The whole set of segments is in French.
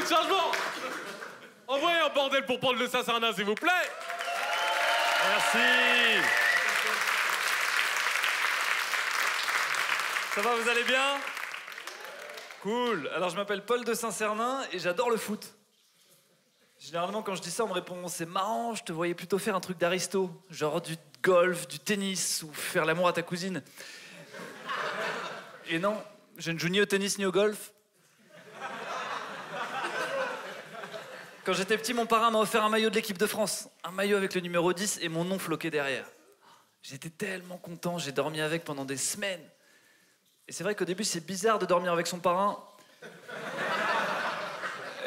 Changement. Envoyez un bordel pour prendre le Saint-Cernin, s'il vous plaît. Merci. Ça va, vous allez bien? Cool. Alors, je m'appelle Paul de Saint-Cernin et j'adore le foot. Généralement, quand je dis ça, on me répond « C'est marrant, je te voyais plutôt faire un truc d'aristo, genre du golf, du tennis ou faire l'amour à ta cousine. » Et non, je ne joue ni au tennis ni au golf. Quand j'étais petit, mon parrain m'a offert un maillot de l'équipe de France. Un maillot avec le numéro 10 et mon nom floqué derrière. J'étais tellement content, j'ai dormi avec pendant des semaines. Et c'est vrai qu'au début, c'est bizarre de dormir avec son parrain.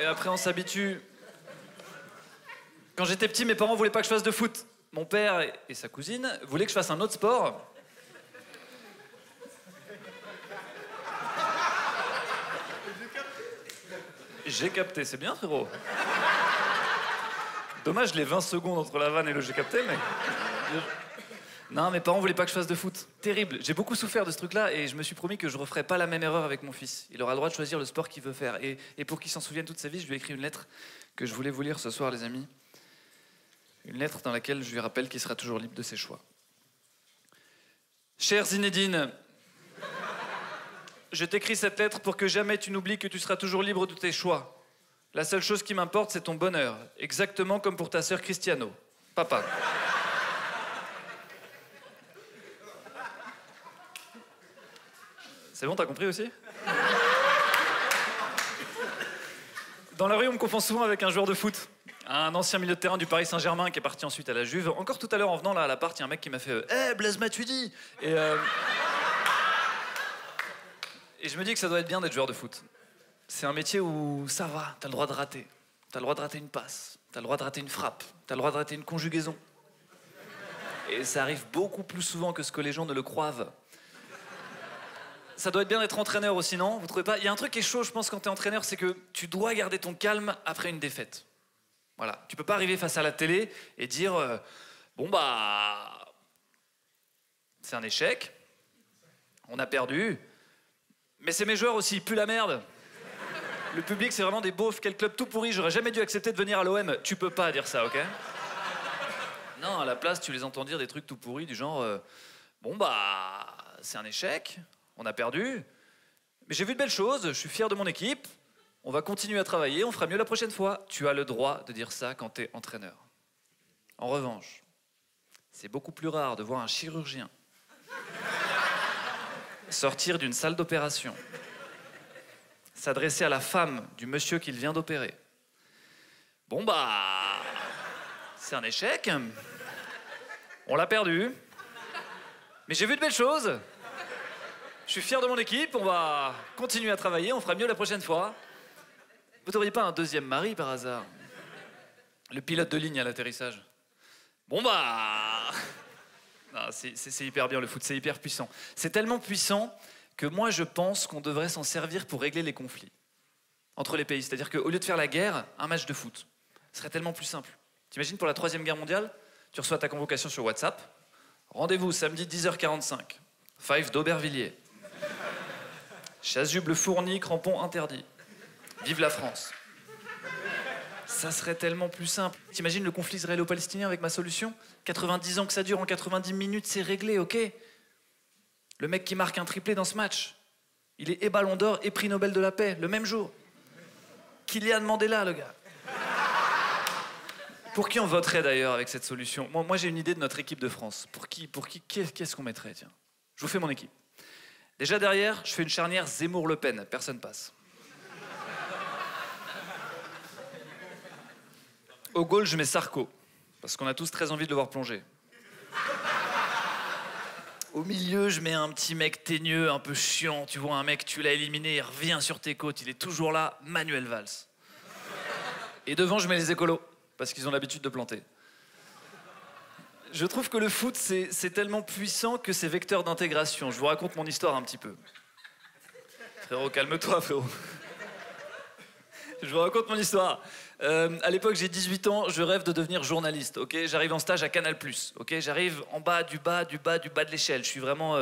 Et après, on s'habitue. Quand j'étais petit, mes parents voulaient pas que je fasse de foot. Mon père et sa cousine voulaient que je fasse un autre sport. J'ai capté, c'est bien, frérot. Dommage les 20 secondes entre la vanne et le j'ai capté, mais... Non, mes parents voulaient pas que je fasse de foot. Terrible. J'ai beaucoup souffert de ce truc-là et je me suis promis que je referais pas la même erreur avec mon fils. Il aura le droit de choisir le sport qu'il veut faire. Et pour qu'il s'en souvienne toute sa vie, je lui ai écrit une lettre que je voulais vous lire ce soir, les amis. Une lettre dans laquelle je lui rappelle qu'il sera toujours libre de ses choix. Chère Zinedine, je t'écris cette lettre pour que jamais tu n'oublies que tu seras toujours libre de tes choix. La seule chose qui m'importe, c'est ton bonheur. Exactement comme pour ta sœur Cristiano. Papa. C'est bon, t'as compris aussi? Dans la rue, on me confond souvent avec un joueur de foot. Un ancien milieu de terrain du Paris Saint-Germain qui est parti ensuite à la Juve. Encore tout à l'heure, en venant là à l'appart, il y a un mec qui m'a fait « Hey, Blaise Matuidi !» Et je me dis que ça doit être bien d'être joueur de foot. C'est un métier où ça va, t'as le droit de rater. T'as le droit de rater une passe, t'as le droit de rater une frappe, t'as le droit de rater une conjugaison. Et ça arrive beaucoup plus souvent que ce que les gens ne le croient. Ça doit être bien d'être entraîneur aussi, non? Vous trouvez pas? Il y a un truc qui est chaud, je pense, quand t'es entraîneur, c'est que tu dois garder ton calme après une défaite. Voilà. Tu peux pas arriver face à la télé et dire bon bah... c'est un échec, on a perdu, mais c'est mes joueurs aussi, ils puent la merde. Le public, c'est vraiment des beaufs, quel club tout pourri, j'aurais jamais dû accepter de venir à l'OM. Tu peux pas dire ça, ok? Non, à la place, tu les entends dire des trucs tout pourris du genre bon bah... c'est un échec, on a perdu, mais j'ai vu de belles choses, je suis fier de mon équipe, on va continuer à travailler, on fera mieux la prochaine fois. Tu as le droit de dire ça quand t'es entraîneur. En revanche, c'est beaucoup plus rare de voir un chirurgien sortir d'une salle d'opération, s'adresser à la femme du monsieur qu'il vient d'opérer. Bon bah... c'est un échec, on l'a perdu, mais j'ai vu de belles choses. Je suis fier de mon équipe, on va continuer à travailler, on fera mieux la prochaine fois. Vous n'auriez pas un deuxième mari par hasard? Le pilote de ligne à l'atterrissage. Bon bah... non, c'est hyper bien le foot, c'est hyper puissant. C'est tellement puissant que moi je pense qu'on devrait s'en servir pour régler les conflits entre les pays. C'est-à-dire qu'au lieu de faire la guerre, un match de foot serait tellement plus simple. T'imagines pour la 3e guerre mondiale, tu reçois ta convocation sur WhatsApp. Rendez-vous samedi 10h45, Five d'Aubervilliers. Chasuble fourni, crampons interdits. Vive la France. Ça serait tellement plus simple. T'imagines le conflit israélo-palestinien avec ma solution? 90 ans que ça dure, en 90 minutes, c'est réglé, ok? Le mec qui marque un triplé dans ce match, il est et Ballon d'Or et prix Nobel de la paix, le même jour. Kylian Mandela, le gars. Pour qui on voterait d'ailleurs avec cette solution? Moi j'ai une idée de notre équipe de France. Pour qui qu'est-ce qu'on mettrait, tiens? Je vous fais mon équipe. Déjà derrière, je fais une charnière Zemmour-Le Pen, personne passe. Au goal, je mets Sarko, parce qu'on a tous très envie de le voir plonger. Au milieu, je mets un petit mec teigneux, un peu chiant, tu vois, un mec, tu l'as éliminé, il revient sur tes côtes, il est toujours là, Manuel Valls. Et devant, je mets les écolos, parce qu'ils ont l'habitude de planter. Je trouve que le foot, c'est tellement puissant que c'est vecteur d'intégration. Je vous raconte mon histoire un petit peu. Frérot, calme-toi, frérot. Je vous raconte mon histoire. À l'époque, j'ai 18 ans, je rêve de devenir journaliste, ok? J'arrive en stage à Canal+, ok? J'arrive en bas du bas de l'échelle. Je suis vraiment...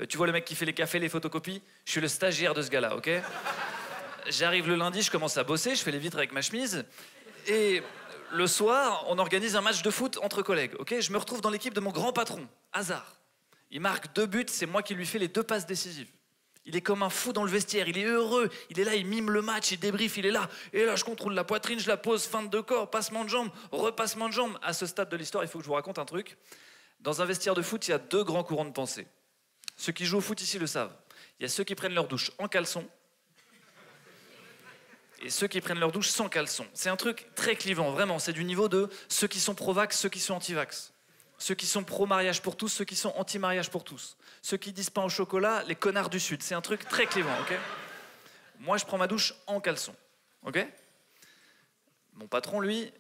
tu vois le mec qui fait les cafés, les photocopies? Je suis le stagiaire de ce gars-là, ok? J'arrive le lundi, je commence à bosser, je fais les vitres avec ma chemise. Et le soir, on organise un match de foot entre collègues. Ok, je me retrouve dans l'équipe de mon grand patron. Hasard. Il marque 2 buts, c'est moi qui lui fais les 2 passes décisives. Il est comme un fou dans le vestiaire, il est heureux. Il est là, il mime le match, il débriefe, il est là. Et là, je contrôle la poitrine, je la pose, feinte de corps, passement de jambe, repassement de jambe. À ce stade de l'histoire, il faut que je vous raconte un truc. Dans un vestiaire de foot, il y a 2 grands courants de pensée. Ceux qui jouent au foot ici le savent. Il y a ceux qui prennent leur douche en caleçon et ceux qui prennent leur douche sans caleçon. C'est un truc très clivant, vraiment. C'est du niveau de ceux qui sont pro-vax, ceux qui sont anti-vax. Ceux qui sont pro-mariage pour tous, ceux qui sont anti-mariage pour tous. Ceux qui disent pain au chocolat, les connards du Sud. C'est un truc très clivant, ok? Moi, je prends ma douche en caleçon, ok? Mon patron, lui,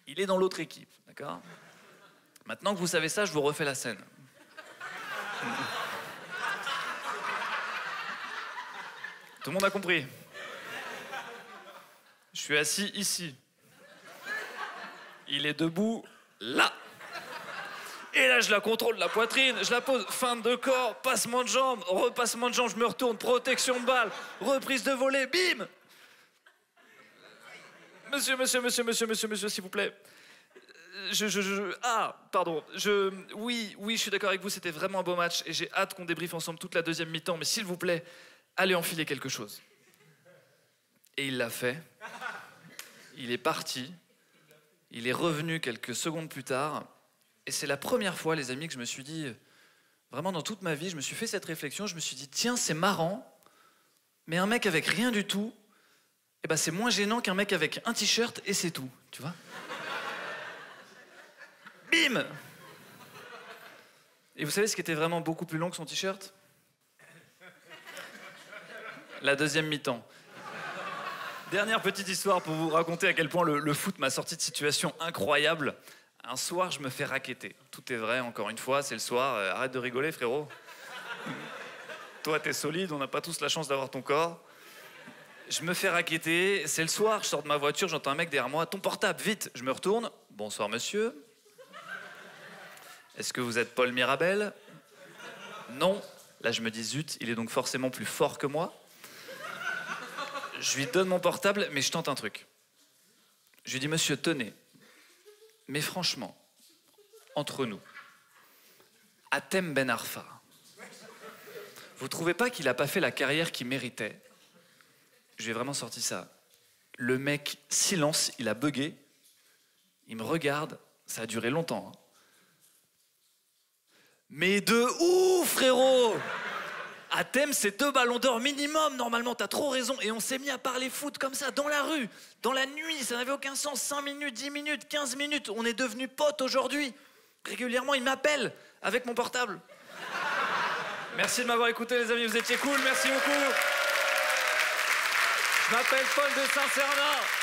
il est dans l'autre équipe, d'accord? Maintenant que vous savez ça, je vous refais la scène. Tout le monde a compris? Je suis assis ici. Il est debout là. Et là, je la contrôle, la poitrine, je la pose, feinte de corps, passement de jambe, repassement de jambe, je me retourne, protection de balle, reprise de volée, bim! Monsieur, s'il vous plaît. Pardon. Oui, je suis d'accord avec vous, c'était vraiment un beau match et j'ai hâte qu'on débriefe ensemble toute la deuxième mi-temps, mais s'il vous plaît, allez enfiler quelque chose. Et il l'a fait. Il est parti. Il est revenu quelques secondes plus tard. Et c'est la première fois, les amis, que je me suis dit, vraiment dans toute ma vie, je me suis fait cette réflexion, je me suis dit, tiens, c'est marrant, mais un mec avec rien du tout, eh ben, c'est moins gênant qu'un mec avec un t-shirt et c'est tout, tu vois? Bim! Et vous savez ce qui était vraiment beaucoup plus long que son t-shirt? La deuxième mi-temps. Dernière petite histoire pour vous raconter à quel point le foot m'a sorti de situations incroyables. Un soir, je me fais racketter. Tout est vrai, encore une fois, c'est le soir. Arrête de rigoler, frérot. Toi, t'es solide, on n'a pas tous la chance d'avoir ton corps. Je me fais racketter, c'est le soir, je sors de ma voiture, j'entends un mec derrière moi. Ton portable, vite! Je me retourne. Bonsoir, monsieur. Est-ce que vous êtes Paul Mirabel? Non. Là, je me dis, zut, il est donc forcément plus fort que moi. Je lui donne mon portable, mais je tente un truc. Je lui dis, monsieur, tenez. Mais franchement, entre nous, Hatem Ben Arfa, vous trouvez pas qu'il a pas fait la carrière qu'il méritait? Je lui ai vraiment sorti ça. Le mec, silence, il a bugué. Il me regarde, ça a duré longtemps. Hein. Mais de ouf, frérot! Hatem, c'est 2 ballons d'or minimum, normalement, t'as trop raison. Et on s'est mis à parler foot comme ça, dans la rue, dans la nuit, ça n'avait aucun sens. 5 minutes, 10 minutes, 15 minutes, on est devenus potes aujourd'hui. Régulièrement, il m'appelle avec mon portable. Merci de m'avoir écouté, les amis, vous étiez cool, merci beaucoup. Je m'appelle Paul de Saint-Sernin.